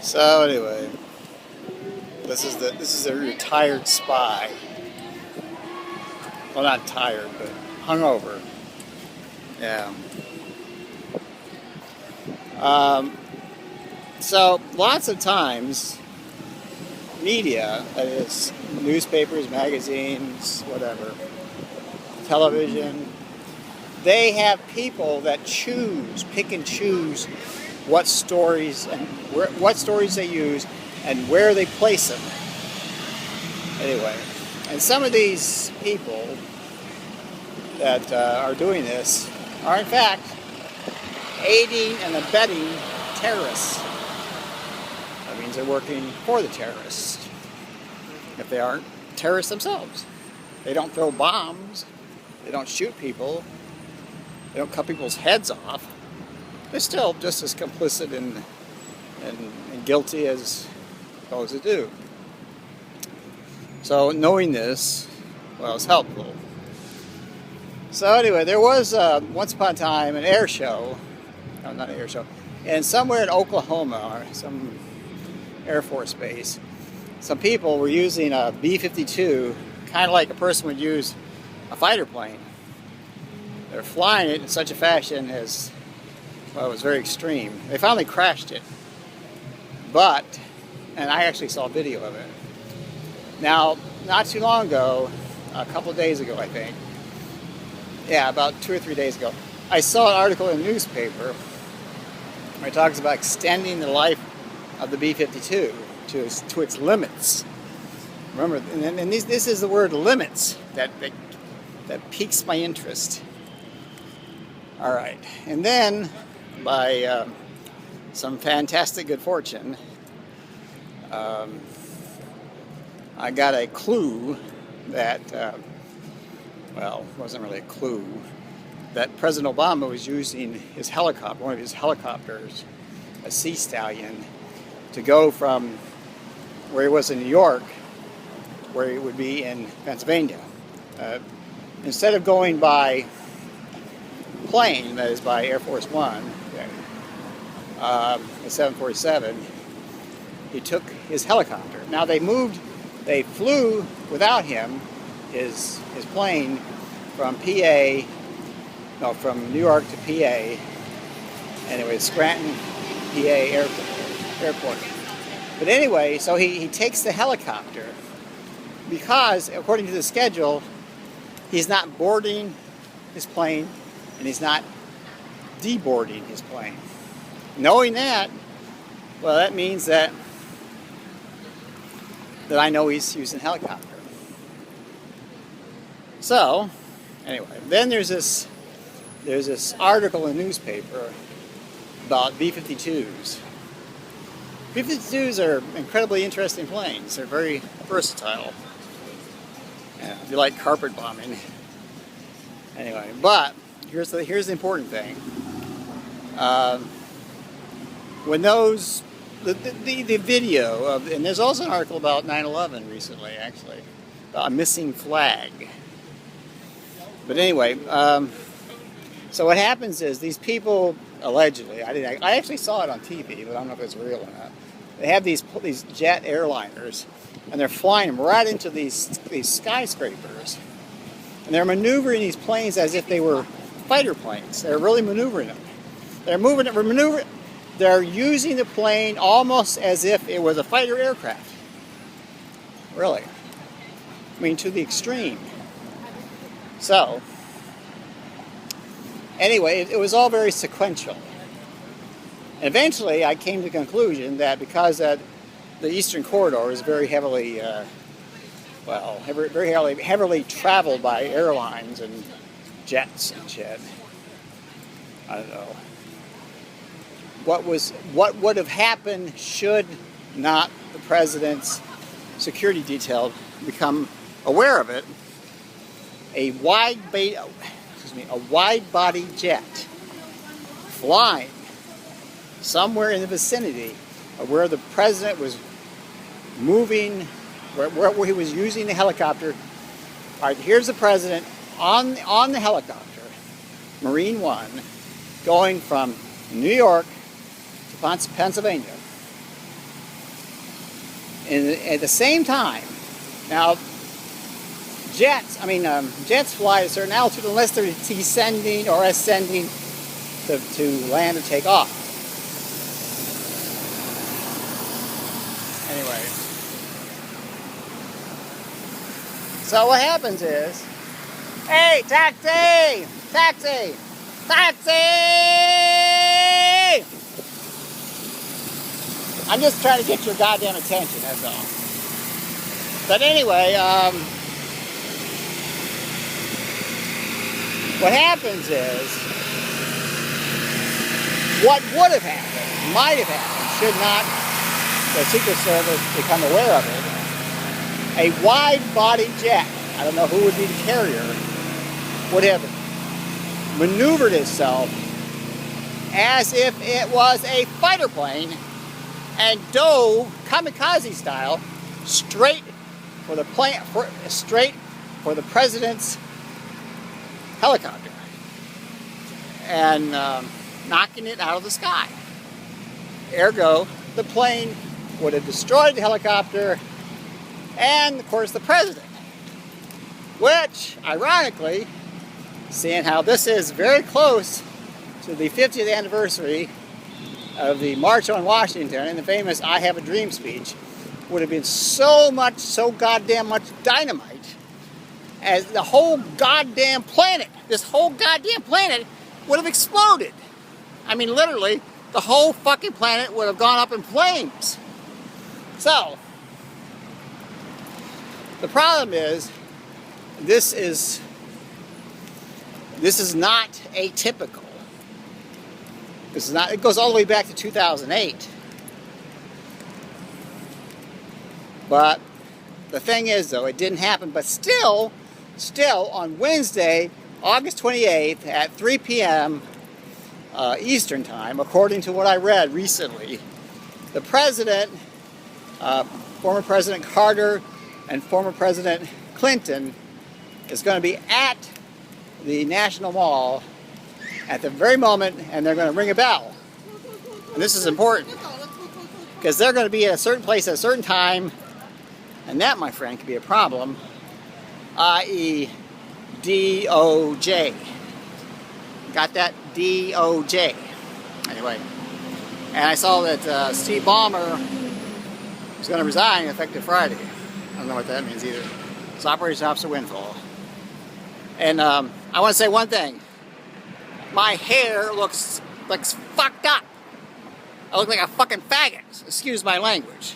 So anyway, this is a retired spy. Well, not tired, but hungover. Yeah. So lots of times, media, that is, newspapers, magazines, whatever, television, they have people that pick and choose what stories what stories they use and where they place them. Anyway, and some of these people that are doing this are in fact aiding and abetting terrorists. That means they're working for the terrorists. If they aren't terrorists themselves, they don't throw bombs, they don't shoot people, they don't cut people's heads off. They're still just as complicit and guilty as those who do. So knowing this, well, it's helpful. So anyway, there was once upon a time an air show, no, not an air show, and somewhere in Oklahoma, or some Air Force base, some people were using a B-52, kind of like a person would use a fighter plane. They're flying it in such a fashion as, well, it was very extreme. They finally crashed it. And I actually saw video of it. Now, not too long ago, a couple of days ago, I think, yeah, about 2 or 3 days ago, I saw an article in a newspaper where it talks about extending the life of the B-52 to its limits. Remember, and this is the word limits that piques my interest. All right, and then by some fantastic good fortune, I got a clue that, well, it wasn't really a clue, that President Obama was using his helicopter, one of his helicopters, a Sea Stallion, to go from where he was in New York, where he would be in Pennsylvania. Instead of going by plane, that is by Air Force One, the 747, he took his helicopter. Now they flew without him, his plane from from New York to PA, anyway, Scranton, PA airport. But anyway, so he takes the helicopter because, according to the schedule, he's not boarding his plane and he's not deboarding his plane. Knowing that, well, that means that I know he's using a helicopter. So, anyway, then there's this article in the newspaper about B-52s. B-52s are incredibly interesting planes. They're very versatile. If you like carpet bombing. Anyway, but here's the important thing. When the video of, and there's also an article about 9/11 recently, actually, about a missing flag. But anyway, so what happens is these people allegedly, I actually saw it on TV, but I don't know if it's real or not. They have these jet airliners, and they're flying them right into these skyscrapers, and they're maneuvering these planes as if they were fighter planes. They're really maneuvering them. They're using the plane almost as if it was a fighter aircraft. Really. I mean, to the extreme. So, anyway, it was all very sequential. And eventually, I came to the conclusion that because the Eastern Corridor is very heavily, very heavily traveled by airlines and jets and shit. I don't know. What would have happened should not the president's security detail become aware of it? A wide-body jet flying somewhere in the vicinity of where the president was moving, where he was using the helicopter. All right, here's the president on the helicopter, Marine One, going from New York to Pennsylvania. And at the same time, now jets fly at a certain altitude unless they're descending or ascending to land or take off. Anyway, so what happens is, hey, taxi! Taxi! Taxi! I'm just trying to get your goddamn attention, that's all. But anyway, what happens is, what would have happened, might have happened, should not the Secret Service become aware of it, a wide-body jet, I don't know who would be the carrier, would have maneuvered itself as if it was a fighter plane and dove kamikaze style straight for the president's helicopter and knocking it out of the sky. Ergo, the plane would have destroyed the helicopter and, of course, the president. Which, ironically, seeing how this is very close to the 50th anniversary of the March on Washington and the famous I Have a Dream speech, would have been so goddamn much dynamite as the whole goddamn planet, this whole goddamn planet would have exploded. I mean, literally, the whole fucking planet would have gone up in flames. So, the problem is, this is not atypical. This is not, it goes all the way back to 2008. But the thing is, though, it didn't happen. But still on Wednesday, August 28th at 3 p.m. Eastern Time, according to what I read recently, the president, former President Carter and former President Clinton is going to be at the National Mall at the very moment, and they're going to ring a bell. And this is important, because they're going to be at a certain place at a certain time, and that, my friend, could be a problem, i.e. DOJ. Got that? DOJ. Anyway, and I saw that Steve Ballmer is going to resign effective Friday. I don't know what that means either. It's Operation Officer Windfall. And I want to say one thing. My hair looks fucked up. I look like a fucking faggot. Excuse my language.